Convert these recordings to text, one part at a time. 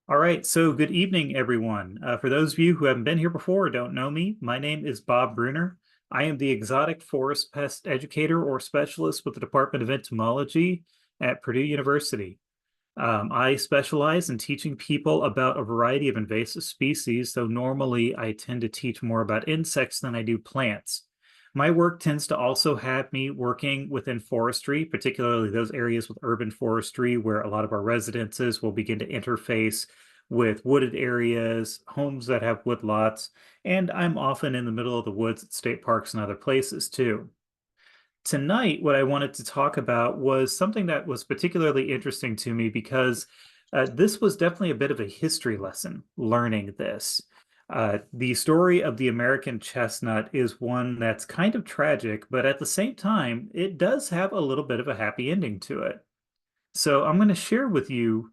All right, so good evening, everyone. For those of you who haven't been here before or don't know me, my name is Bob Bruner. I am the exotic forest pest educator or specialist with the Department of Entomology at Purdue University. I specialize in teaching people about a variety of invasive species, though normally I tend to teach more about insects than I do plants. My work tends to also have me working within forestry, particularly those areas with urban forestry where a lot of our residences will begin to interface with wooded areas, homes that have woodlots, and I'm often in the middle of the woods at state parks and other places too. Tonight, what I wanted to talk about was something that was particularly interesting to me because this was definitely a bit of a history lesson learning this. The story of the American chestnut is one that's kind of tragic, but at the same time, it does have a little bit of a happy ending to it. So I'm going to share with you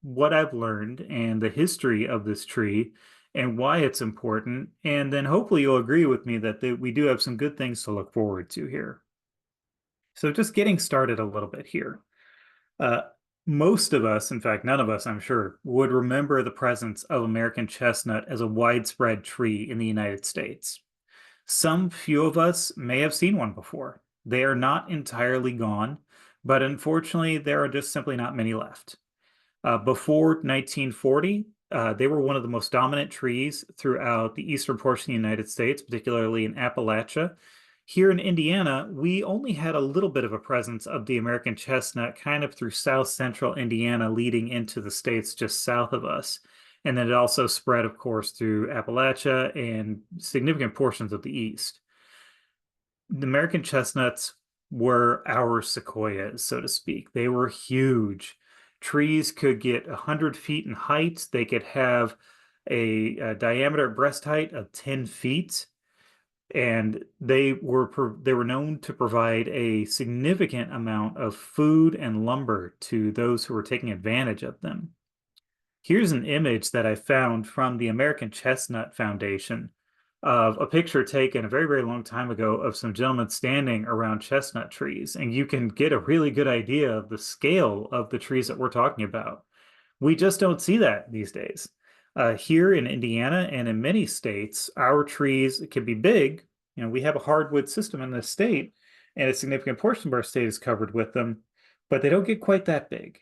what I've learned and the history of this tree and why it's important. And then hopefully you'll agree with me that we do have some good things to look forward to here. So just getting started a little bit here. Uh, Most of us, in fact, none of us, I'm sure, would remember the presence of American chestnut as a widespread tree in the United States. Some few of us may have seen one before. They are not entirely gone, but unfortunately, there are just simply not many left. Before 1940, they were one of the most dominant trees throughout the eastern portion of the United States, particularly in Appalachia. Here in Indiana, we only had a little bit of a presence of the American chestnut kind of through south central Indiana, leading into the states just south of us. And then it also spread, of course, through Appalachia and significant portions of the east. The American chestnuts were our sequoias, so to speak. They were huge. Trees could get 100 feet in height. They could have a diameter breast height of 10 feet, and they were known to provide a significant amount of food and lumber to those who were taking advantage of them. Here's an image that I found from the American Chestnut Foundation of a picture taken a very, very long time ago of some gentlemen standing around chestnut trees. And you can get a really good idea of the scale of the trees that we're talking about. We just don't see that these days. Here in Indiana and in many states, our trees can be big. You know, we have a hardwood system in this state, and a significant portion of our state is covered with them, but they don't get quite that big.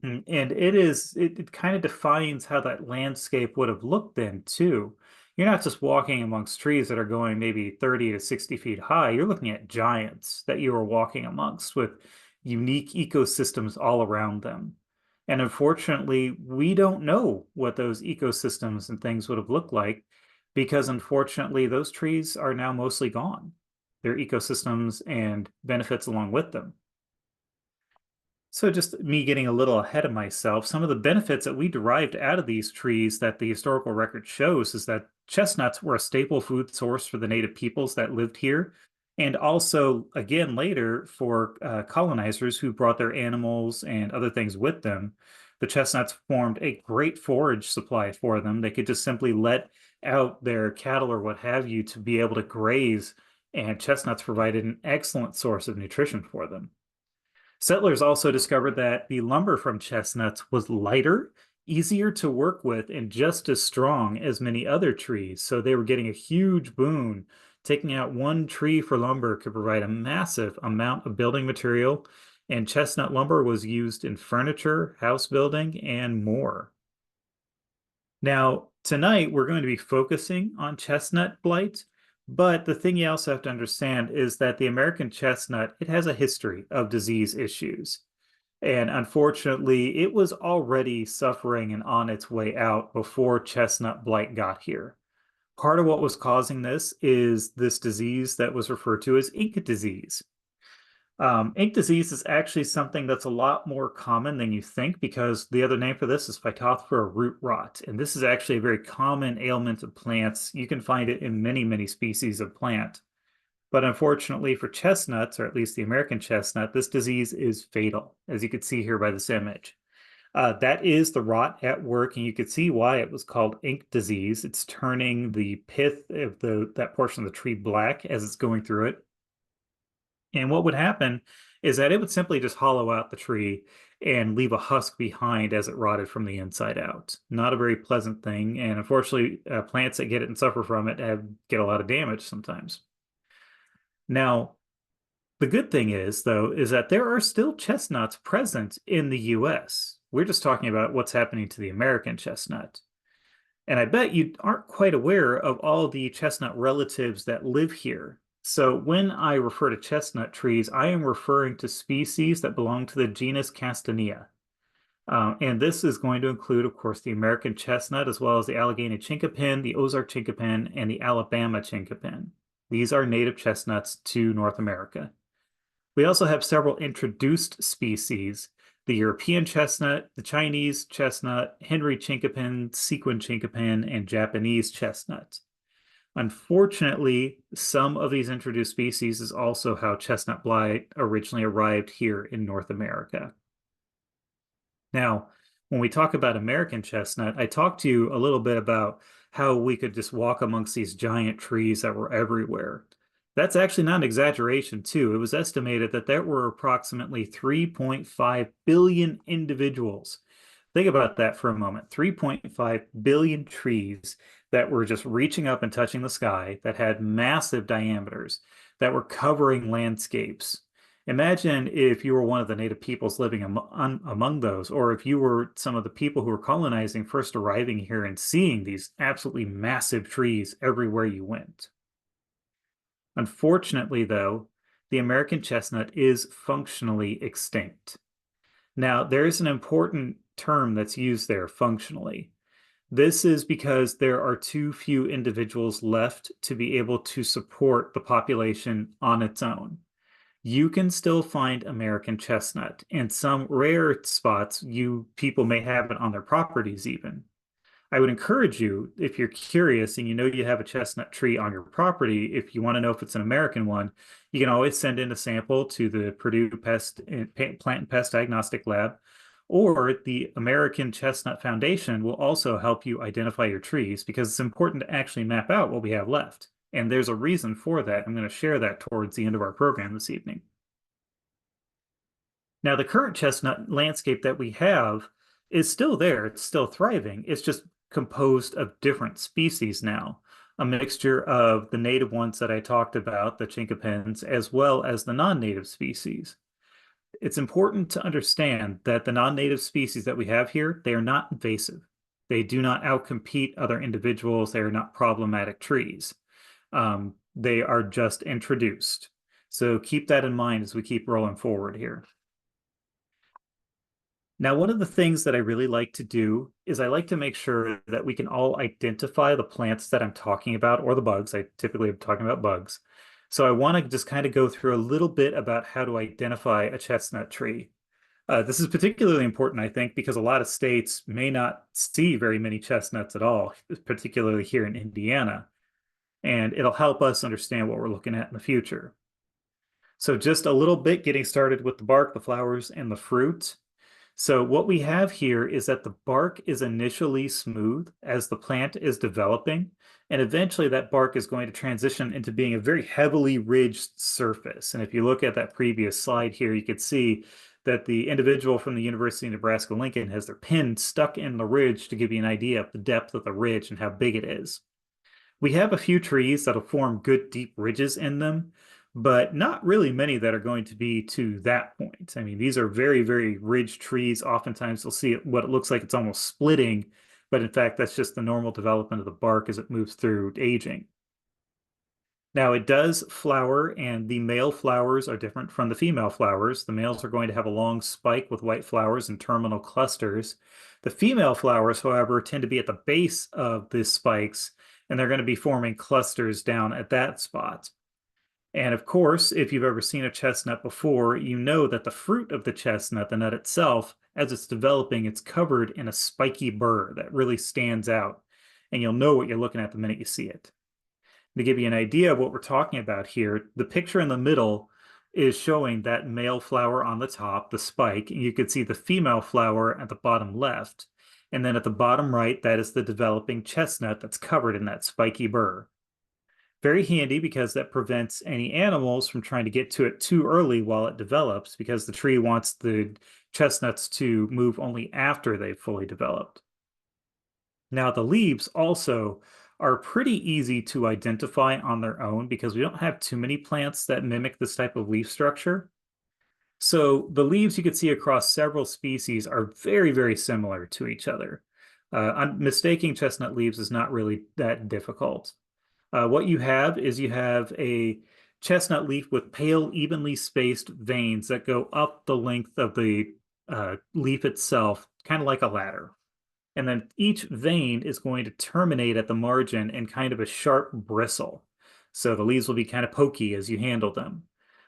And it kind of defines how that landscape would have looked then too. You're not just walking amongst trees that are going maybe 30 to 60 feet high. You're looking at giants that you are walking amongst with unique ecosystems all around them. And unfortunately, we don't know what those ecosystems and things would have looked like because unfortunately, those trees are now mostly gone. Their ecosystems and benefits along with them. So just me getting a little ahead of myself, some of the benefits that we derived out of these trees that the historical record shows is that chestnuts were a staple food source for the native peoples that lived here. And also, again, later for colonizers who brought their animals and other things with them, the chestnuts formed a great forage supply for them. They could just simply let out their cattle or what have you to be able to graze, and chestnuts provided an excellent source of nutrition for them. Settlers also discovered that the lumber from chestnuts was lighter, easier to work with, and just as strong as many other trees. So they were getting a huge boon. Taking out one tree for lumber could provide a massive amount of building material, and chestnut lumber was used in furniture, house building, and more. Now, tonight we're going to be focusing on chestnut blight, but the thing you also have to understand is that the American chestnut, it has a history of disease issues. And unfortunately, it was already suffering and on its way out before chestnut blight got here. Part of what was causing this is this disease that was referred to as ink disease. Ink disease is actually something that's a lot more common than you think because the other name for this is Phytophthora root rot. And this is actually a very common ailment of plants. You can find it in many, many species of plant. But unfortunately for chestnuts, or at least the American chestnut, this disease is fatal, as you can see here by this image. That is the rot at work, and you can see why it was called ink disease. It's turning the pith of that portion of the tree black as it's going through it. And what would happen is that it would simply just hollow out the tree and leave a husk behind as it rotted from the inside out. Not a very pleasant thing, and unfortunately, plants that get it and suffer from it get a lot of damage sometimes. Now, the good thing is, though, is that there are still chestnuts present in the US. We're just talking about what's happening to the American chestnut. And I bet you aren't quite aware of all the chestnut relatives that live here. So when I refer to chestnut trees, I am referring to species that belong to the genus Castanea. And this is going to include, of course, the American chestnut, as well as the Allegheny chinkapin, the Ozark chinkapin, and the Alabama chinkapin. These are native chestnuts to North America. We also have several introduced species: the European chestnut, the Chinese chestnut, Henry chinkapin, sequin chinkapin, and Japanese chestnut. Unfortunately, some of these introduced species is also how chestnut blight originally arrived here in North America. Now, when we talk about American chestnut, I talked to you a little bit about how we could just walk amongst these giant trees that were everywhere. That's actually not an exaggeration, too. It was estimated that there were approximately 3.5 billion individuals. Think about that for a moment. 3.5 billion trees that were just reaching up and touching the sky, that had massive diameters, that were covering landscapes. Imagine if you were one of the native peoples living among those, or if you were some of the people who were colonizing, first arriving here and seeing these absolutely massive trees everywhere you went. Unfortunately, though, the American chestnut is functionally extinct. Now, there is an important term that's used there, functionally. This is because there are too few individuals left to be able to support the population on its own. You can still find American chestnut. In some rare spots, people may have it on their properties even. I would encourage you, if you're curious and you know you have a chestnut tree on your property, if you want to know if it's an American one, you can always send in a sample to the Purdue Plant and Pest Diagnostic Lab, or the American Chestnut Foundation will also help you identify your trees, because it's important to actually map out what we have left. And there's a reason for that. I'm going to share that towards the end of our program this evening. Now, the current chestnut landscape that we have is still there. It's still thriving. It's just composed of different species now, a mixture of the native ones that I talked about, the chinkapins, as well as the non-native species. It's important to understand that the non-native species that we have here, they are not invasive. They do not outcompete other individuals. They are not problematic trees. They are just introduced. So keep that in mind as we keep rolling forward here. Now, one of the things that I really like to do is I like to make sure that we can all identify the plants that I'm talking about, or the bugs. I typically am talking about bugs. So I want to just kind of go through a little bit about how to identify a chestnut tree. This is particularly important, I think, because a lot of states may not see very many chestnuts at all, particularly here in Indiana. And it'll help us understand what we're looking at in the future. So just a little bit getting started with the bark, the flowers, and the fruit. So what we have here is that the bark is initially smooth as the plant is developing, and eventually that bark is going to transition into being a very heavily ridged surface. And if you look at that previous slide here, you could see that the individual from the University of Nebraska-Lincoln has their pin stuck in the ridge to give you an idea of the depth of the ridge and how big it is. We have a few trees that'll form good deep ridges in them, but not really many that are going to be to that point. I mean, these are very, very ridged trees. Oftentimes you'll see what it looks like it's almost splitting, but in fact, that's just the normal development of the bark as it moves through aging. Now, it does flower, and the male flowers are different from the female flowers. The males are going to have a long spike with white flowers and terminal clusters. The female flowers, however, tend to be at the base of the spikes, and they're going to be forming clusters down at that spot. And of course, if you've ever seen a chestnut before, you know that the fruit of the chestnut, the nut itself, as it's developing, it's covered in a spiky burr that really stands out. And you'll know what you're looking at the minute you see it. To give you an idea of what we're talking about here, the picture in the middle is showing that male flower on the top, the spike, and you can see the female flower at the bottom left. And then at the bottom right, that is the developing chestnut that's covered in that spiky burr. Very handy because that prevents any animals from trying to get to it too early while it develops, because the tree wants the chestnuts to move only after they've fully developed. Now, the leaves also are pretty easy to identify on their own because we don't have too many plants that mimic this type of leaf structure. So the leaves you can see across several species are very, very similar to each other. Mistaking chestnut leaves is not really that difficult. What you have is you have a chestnut leaf with pale, evenly spaced veins that go up the length of the leaf itself, kind of like a ladder. And then each vein is going to terminate at the margin in kind of a sharp bristle. So the leaves will be kind of pokey as you handle them.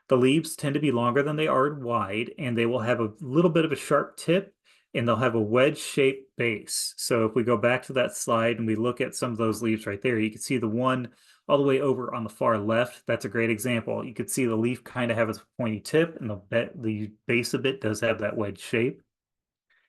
The leaves tend to be longer than they are wide, and they will have a little bit of a sharp tip, and they'll have a wedge-shaped base. So if we go back to that slide and we look at some of those leaves right there, you can see the one all the way over on the far left. That's a great example. You could see the leaf kind of have a pointy tip, and the base of it does have that wedge shape.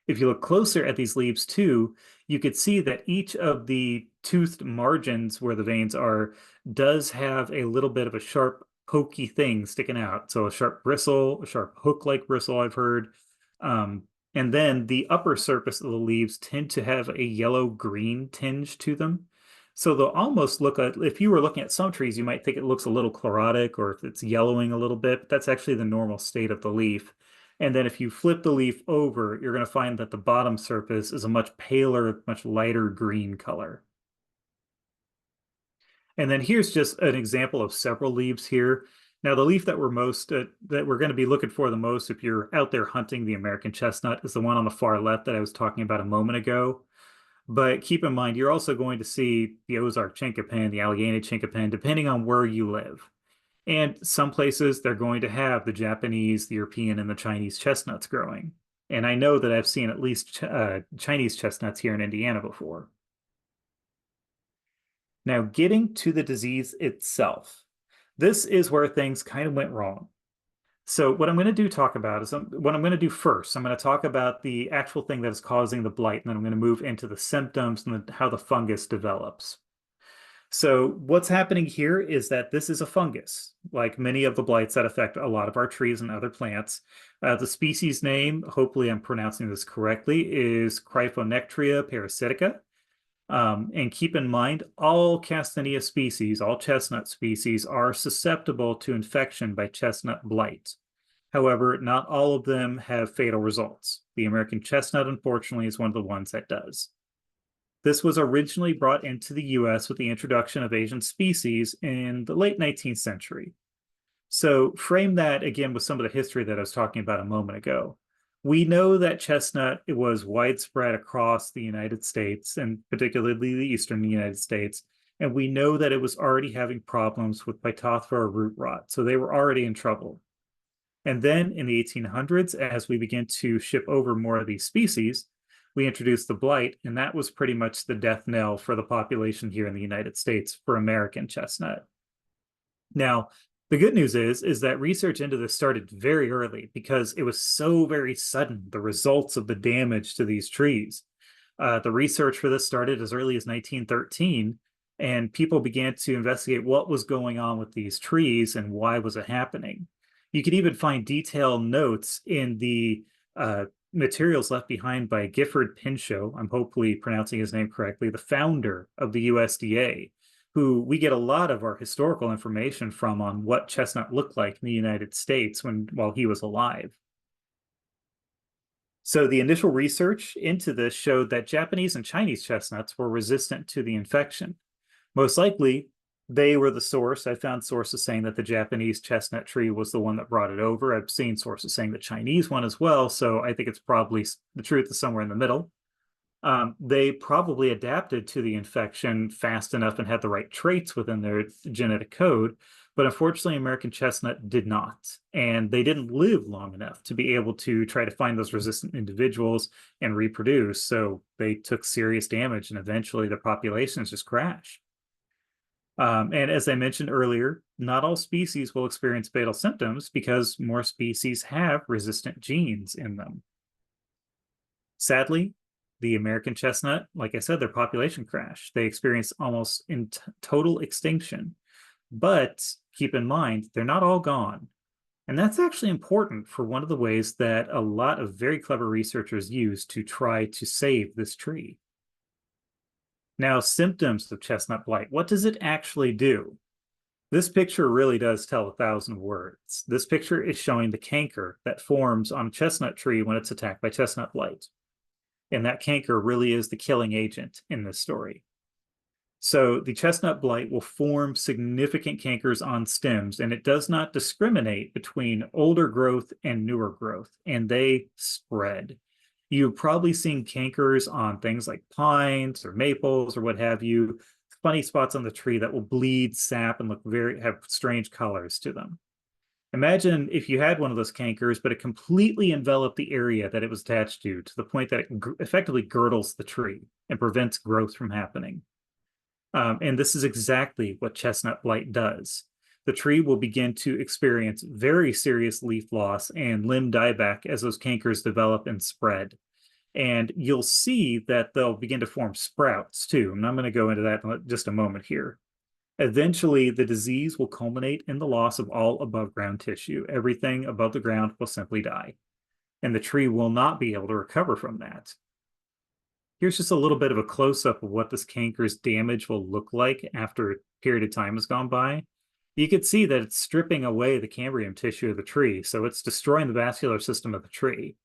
If you look closer at these leaves too, you could see that each of the toothed margins where the veins are does have a little bit of a sharp, pokey thing sticking out. So a sharp bristle, a sharp hook-like bristle, I've heard. And then the upper surface of the leaves tend to have a yellow-green tinge to them. So they'll almost look like, if you were looking at some trees, you might think it looks a little chlorotic or if it's yellowing a little bit, but that's actually the normal state of the leaf. And then if you flip the leaf over, you're going to find that the bottom surface is a much paler, much lighter green color. And then here's just an example of several leaves here. Now, the leaf that we're going to be looking for the most if you're out there hunting the American chestnut is the one on the far left that I was talking about a moment ago. But keep in mind, you're also going to see the Ozark chinkapin, the Allegheny chinkapin, depending on where you live. And some places they're going to have the Japanese, the European, and the Chinese chestnuts growing. And I know that I've seen at least Chinese chestnuts here in Indiana before. Now, getting to the disease itself, this is where things kind of went wrong. So what I'm going to talk about is what I'm going to do first. I'm going to talk about the actual thing that is causing the blight, and then I'm going to move into the symptoms and how the fungus develops. So what's happening here is that this is a fungus, like many of the blights that affect a lot of our trees and other plants. The species name, hopefully I'm pronouncing this correctly, is Cryphonectria parasitica. And keep in mind, all Castanea species, all chestnut species, are susceptible to infection by chestnut blight. However, not all of them have fatal results. The American chestnut, unfortunately, is one of the ones that does. This was originally brought into the US with the introduction of Asian species in the late 19th century. So frame that again with some of the history that I was talking about a moment ago. We know that chestnut was widespread across the United States and particularly the eastern United States. And we know that it was already having problems with Phytophthora root rot. So they were already in trouble. And then in the 1800s, as we began to ship over more of these species, we introduced the blight, and that was pretty much the death knell for the population here in the United States for American chestnut. Now, the good news is that research into this started very early because it was so very sudden, the results of the damage to these trees. The research for this started as early as 1913, and people began to investigate what was going on with these trees and why was it happening. You could even find detailed notes in the materials left behind by Gifford Pinchot, I'm hopefully pronouncing his name correctly, the founder of the USDA, who we get a lot of our historical information from on what chestnut looked like in the United States while he was alive. So the initial research into this showed that Japanese and Chinese chestnuts were resistant to the infection. Most likely, they were the source. I found sources saying that the Japanese chestnut tree was the one that brought it over. I've seen sources saying the Chinese one as well. So I think it's probably the truth is somewhere in the middle. They probably adapted to the infection fast enough and had the right traits within their genetic code. But unfortunately, American chestnut did not. And they didn't live long enough to be able to try to find those resistant individuals and reproduce. So they took serious damage and eventually the populations just crashed. And as I mentioned earlier, not all species will experience fatal symptoms because more species have resistant genes in them. Sadly, the American chestnut, like I said, their population crashed. They experienced almost in total extinction. But keep in mind, they're not all gone. And that's actually important for one of the ways that a lot of very clever researchers use to try to save this tree. Now, symptoms of chestnut blight. What does it actually do? This picture really does tell 1,000 words. This picture is showing the canker that forms on a chestnut tree when it's attacked by chestnut blight. And that canker really is the killing agent in this story. So the chestnut blight will form significant cankers on stems, and it does not discriminate between older growth and newer growth, and they spread. You've probably seen cankers on things like pines or maples or what have you, funny spots on the tree that will bleed sap and have strange colors to them. Imagine if you had one of those cankers, but it completely enveloped the area that it was attached to the point that it effectively girdles the tree and prevents growth from happening. And this is exactly what chestnut blight does. The tree will begin to experience very serious leaf loss and limb dieback as those cankers develop and spread. And you'll see that they'll begin to form sprouts too. And I'm going to go into that in just a moment here. Eventually, the disease will culminate in the loss of all above ground tissue. Everything above the ground will simply die, and the tree will not be able to recover from that. Here's just a little bit of a close-up of what this canker's damage will look like after a period of time has gone by. You can see that it's stripping away the cambium tissue of the tree, so it's destroying the vascular system of the tree.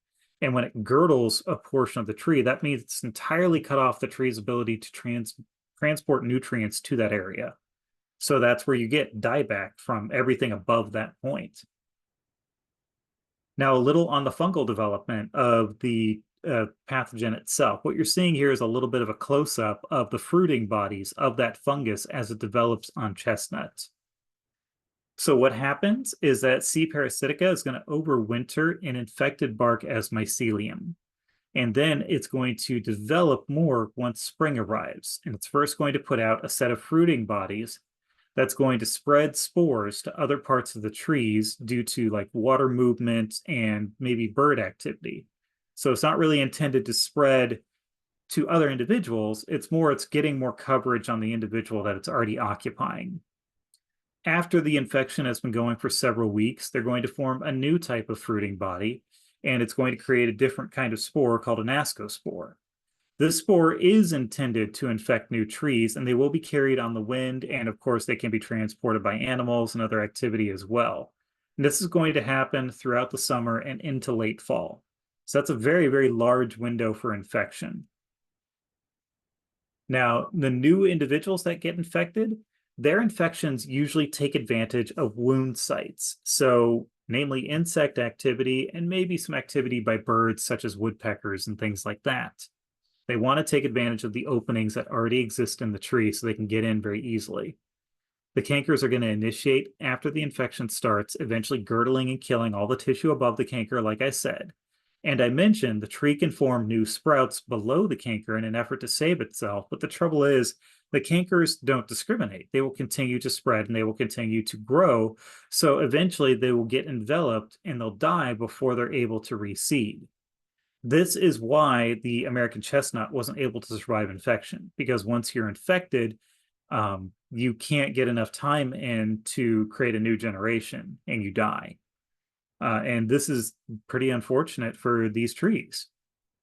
And when it girdles a portion of the tree, that means it's entirely cut off the tree's ability to transport nutrients to that area. So that's where you get dieback from everything above that point. Now, a little on the fungal development of the pathogen itself. What you're seeing here is a little bit of a close-up of the fruiting bodies of that fungus as it develops on chestnuts. So what happens is that C. parasitica is going to overwinter in infected bark as mycelium. And then it's going to develop more once spring arrives. And it's first going to put out a set of fruiting bodies that's going to spread spores to other parts of the trees due to like water movement and maybe bird activity. So it's not really intended to spread to other individuals. It's getting more coverage on the individual that it's already occupying. After the infection has been going for several weeks, they're going to form a new type of fruiting body, and it's going to create a different kind of spore called an ascospore. This spore is intended to infect new trees, and they will be carried on the wind, and of course, they can be transported by animals and other activity as well. And this is going to happen throughout the summer and into late fall. So that's a very, very large window for infection. Now, the new individuals that get infected, their infections usually take advantage of wound sites. So, namely insect activity and maybe some activity by birds such as woodpeckers and things like that. They want to take advantage of the openings that already exist in the tree so they can get in very easily. The cankers are going to initiate after the infection starts, eventually girdling and killing all the tissue above the canker, like I said. And I mentioned the tree can form new sprouts below the canker in an effort to save itself, but the trouble is the cankers don't discriminate. They will continue to spread and they will continue to grow. So eventually they will get enveloped and they'll die before they're able to reseed. This is why the American chestnut wasn't able to survive infection, because once you're infected, you can't get enough time in to create a new generation and you die. And this is pretty unfortunate for these trees.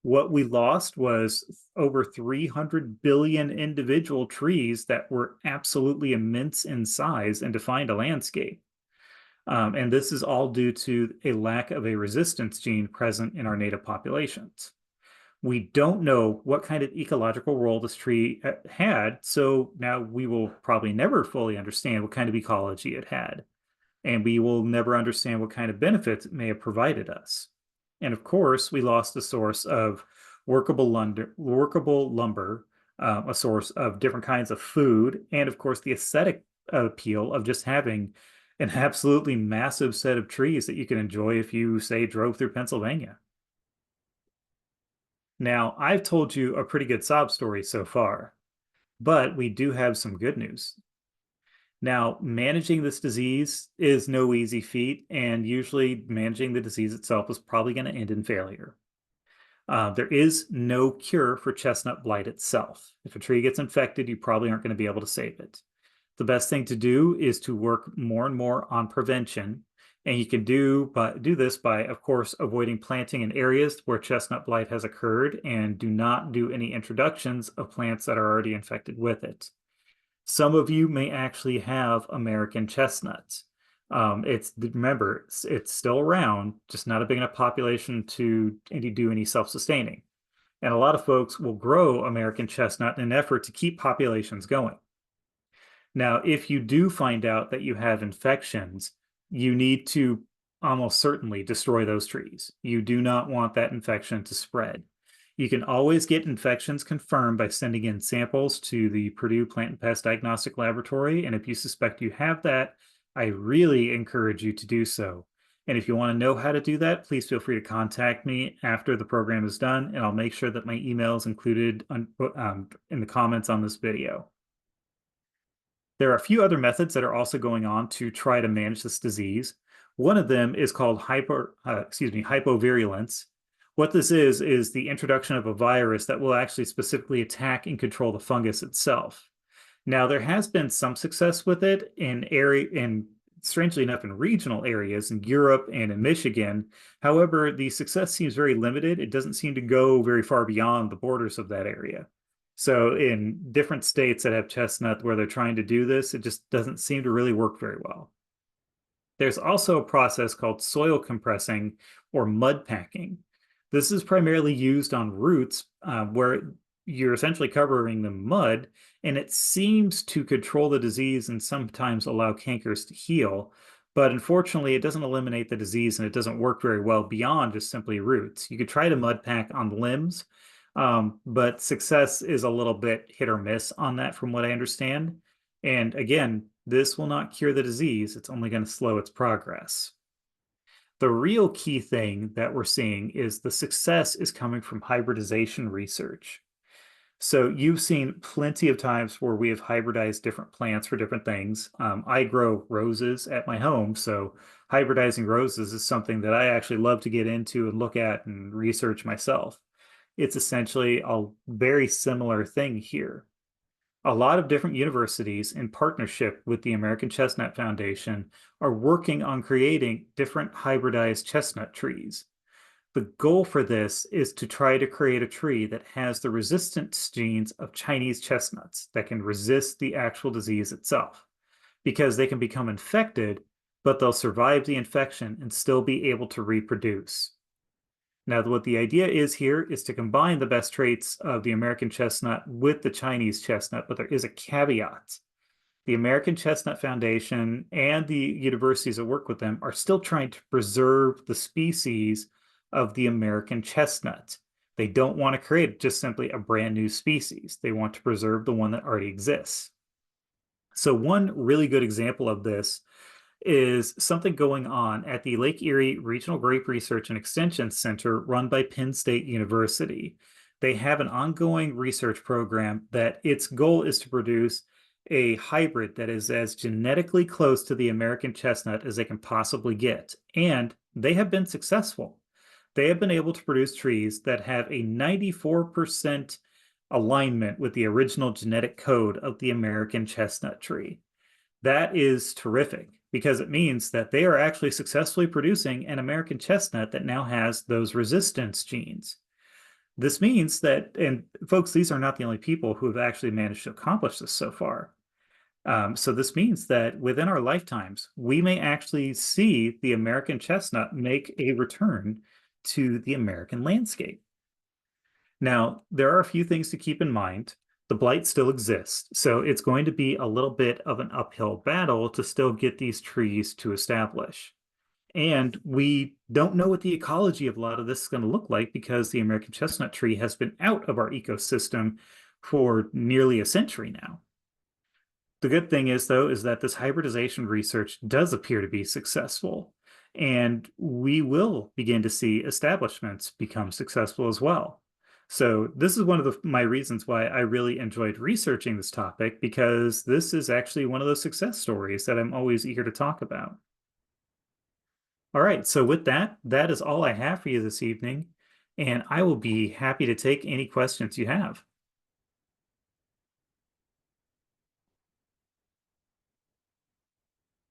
What we lost was over 300 billion individual trees that were absolutely immense in size and defined a landscape. And this is all due to a lack of a resistance gene present in our native populations. We don't know what kind of ecological role this tree had, so now we will probably never fully understand what kind of ecology it had. And we will never understand what kind of benefits it may have provided us. And of course, we lost a source of workable lumber, a source of different kinds of food, and of course, the aesthetic appeal of just having an absolutely massive set of trees that you can enjoy if you, say, drove through Pennsylvania. Now, I've told you a pretty good sob story so far, but we do have some good news. Now, managing this disease is no easy feat, and usually managing the disease itself is probably going to end in failure. There is no cure for chestnut blight itself. If a tree gets infected, you probably aren't going to be able to save it. The best thing to do is to work more and more on prevention. And you can do this by, of course, avoiding planting in areas where chestnut blight has occurred, and do not do any introductions of plants that are already infected with it. Some of you may actually have American chestnuts. Remember, it's still around, just not a big enough population to do any self-sustaining. And a lot of folks will grow American chestnut in an effort to keep populations going. Now, if you do find out that you have infections, you need to almost certainly destroy those trees. You do not want that infection to spread. You can always get infections confirmed by sending in samples to the Purdue Plant and Pest Diagnostic Laboratory. And if you suspect you have that, I really encourage you to do so. And if you want to know how to do that, please feel free to contact me after the program is done, and I'll make sure that my email is included in the comments on this video. There are a few other methods that are also going on to try to manage this disease. One of them is called hypovirulence. What this is the introduction of a virus that will actually specifically attack and control the fungus itself. Now, there has been some success with it strangely enough, in regional areas in Europe and in Michigan. However, the success seems very limited. It doesn't seem to go very far beyond the borders of that area. So in different states that have chestnut where they're trying to do this, it just doesn't seem to really work very well. There's also a process called soil compressing or mud packing. This is primarily used on roots where you're essentially covering the mud, and it seems to control the disease and sometimes allow cankers to heal. But unfortunately, it doesn't eliminate the disease, and it doesn't work very well beyond just simply roots. You could try to mud pack on limbs, but success is a little bit hit or miss on that from what I understand. And again, this will not cure the disease. It's only going to slow its progress. The real key thing that we're seeing is the success is coming from hybridization research. So you've seen plenty of times where we have hybridized different plants for different things. I grow roses at my home, so hybridizing roses is something that I actually love to get into and look at and research myself. It's essentially a very similar thing here. A lot of different universities, in partnership with the American Chestnut Foundation, are working on creating different hybridized chestnut trees. The goal for this is to try to create a tree that has the resistance genes of Chinese chestnuts that can resist the actual disease itself, because they can become infected, but they'll survive the infection and still be able to reproduce. Now, what the idea is here is to combine the best traits of the American chestnut with the Chinese chestnut, but there is a caveat. The American Chestnut Foundation and the universities that work with them are still trying to preserve the species of the American chestnut. They don't want to create just simply a brand new species. They want to preserve the one that already exists. So one really good example of this is something going on at the Lake Erie Regional Grape Research and Extension Center run by Penn State University. They have an ongoing research program that its goal is to produce a hybrid that is as genetically close to the American chestnut as they can possibly get. And they have been successful. They have been able to produce trees that have a 94% alignment with the original genetic code of the American chestnut tree. That is terrific, because it means that they are actually successfully producing an American chestnut that now has those resistance genes. This means that, and folks, these are not the only people who have actually managed to accomplish this so far. So this means that within our lifetimes, we may actually see the American chestnut make a return to the American landscape. Now, there are a few things to keep in mind. The blight still exists, so it's going to be a little bit of an uphill battle to still get these trees to establish. And we don't know what the ecology of a lot of this is going to look like, because the American chestnut tree has been out of our ecosystem for nearly a century now. The good thing is, though, is that this hybridization research does appear to be successful, and we will begin to see establishments become successful as well. So this is one of my reasons why I really enjoyed researching this topic, because this is actually one of those success stories that I'm always eager to talk about. All right, so with that, that is all I have for you this evening, and I will be happy to take any questions you have.